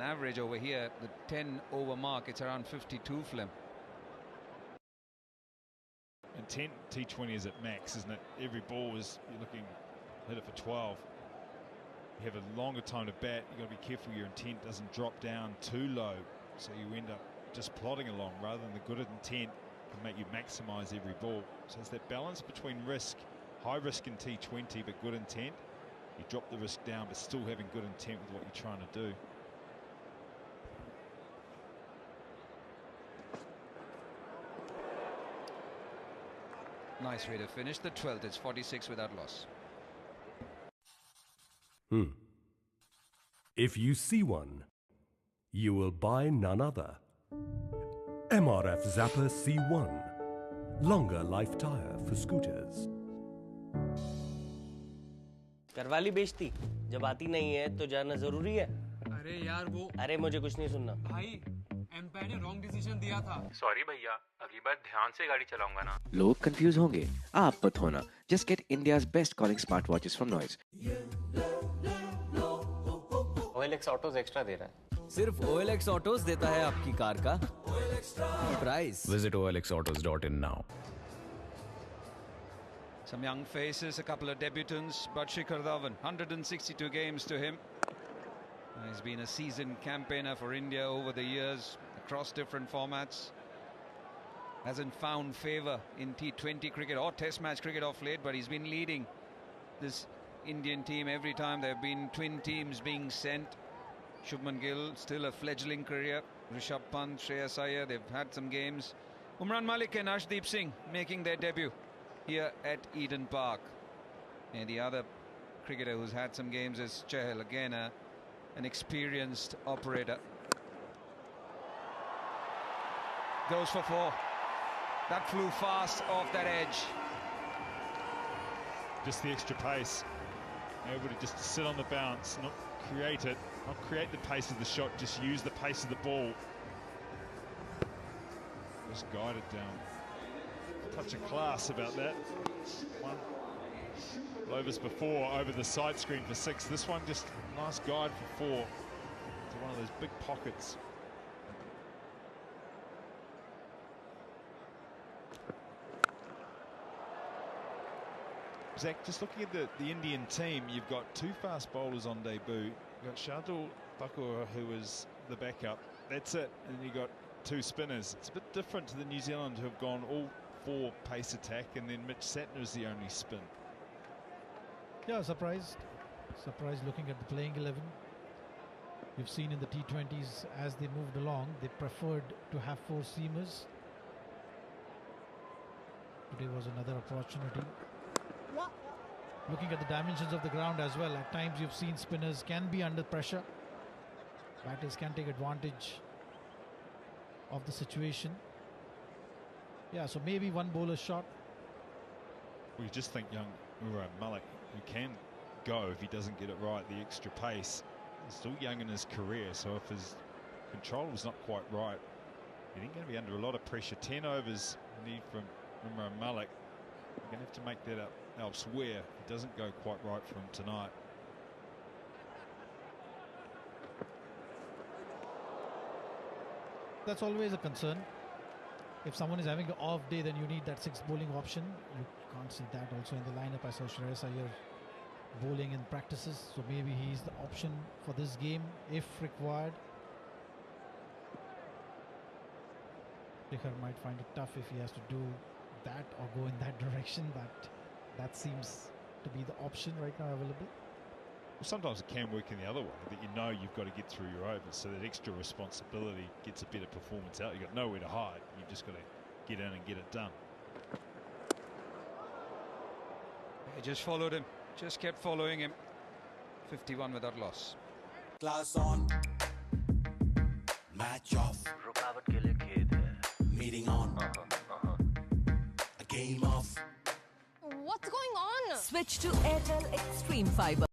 On average over here, the 10 over mark, it's around 52 for him. And 10 T20 is at max, isn't it? Every ball is, you're looking, hit it for 12. You have a longer time to bat. You've got to be careful your intent doesn't drop down too low, so you end up just plodding along rather than the good intent can make you maximise every ball. So it's that balance between risk, high risk in T20 but good intent. You drop the risk down but still having good intent with what you're trying to do. Nice way to finish the 12th. It's 46 without loss. If you see one, you will buy none other. MRF Zapper C1. Longer life tire for scooters. करवाली बेचती जब आती नहीं है तो जानना जरूरी है। अरे यार वो अरे मुझे कुछ नहीं सुनना। भाई एम्पायर ने रॉन्ग डिसीजन दिया था। सॉरी भैया, अगली बार ध्यान से गाड़ी चलाऊंगा ना। लोग कंफ्यूज होंगे, आप मत होना। Just get India's best calling smart watches from Noise. OLX autos extra दे रहा है। सिर्फ OLX ऑटोज देता है आपकी कार का price. Visit olxautos.in now. Some young faces, a couple of debutants, but Shikhar Dhawan, 162 games to him. He's been a seasoned campaigner for India over the years, across different formats. Hasn't found favour in T20 cricket or Test match cricket of late, but he's been leading this Indian team every time there have been twin teams being sent. Shubman Gill, still a fledgling career. Rishabh Pant, Shreyas Iyer, they've had some games. Umran Malik and Arshdeep Singh making their debut here at Eden Park. And the other cricketer who's had some games is Chahal, again an experienced operator. Goes for 4. That flew fast off that edge. Just the extra pace. Able to just sit on the bounce, not create it, not create the pace of the shot, just use the pace of the ball. Just guide it down. Touch of class about that. One Lovers before over the side screen for 6. This one just nice guide for 4 to one of those big pockets. Zach, just looking at the Indian team, you've got 2 fast bowlers on debut. You've got Shardul Thakur, who was the backup. That's it. And you've got 2 spinners. It's a bit different to the New Zealand, who have gone all 4 pace attack, and then Mitch Satner is the only spin. Yeah, surprised looking at the playing 11. You've seen in the T20s as they moved along, they preferred to have 4 seamers. Today was another opportunity. Looking at the dimensions of the ground as well, at times you've seen spinners can be under pressure. Batters can take advantage of the situation. Yeah, so maybe one bowler shot. We just think young Umran Malik, who can go if he doesn't get it right, the extra pace. He's still young in his career, so if his control was not quite right, he ain't going to be under a lot of pressure. 10 overs need from Umran Malik. You're going to have to make that up elsewhere. It doesn't go quite right for him tonight. That's always a concern. If someone is having an off day, then you need that 6th bowling option. You can't see that also in the lineup. I saw Shreyas Iyer bowling in practices, so maybe he's the option for this game if required. Shikhar might find it tough if he has to do that or go in that direction, but that seems to be the option right now available. Well, sometimes it can work in the other way, that you know you've got to get through your overs, so that extra responsibility gets a better performance out. You've got nowhere to hide. You've just got to get in and get it done. He just followed him, just kept following him. 51 without loss. Class on, match off, रुकावट के लिए खेद है. meeting on, a game off. What's going on? Switch to Airtel Extreme Fiber.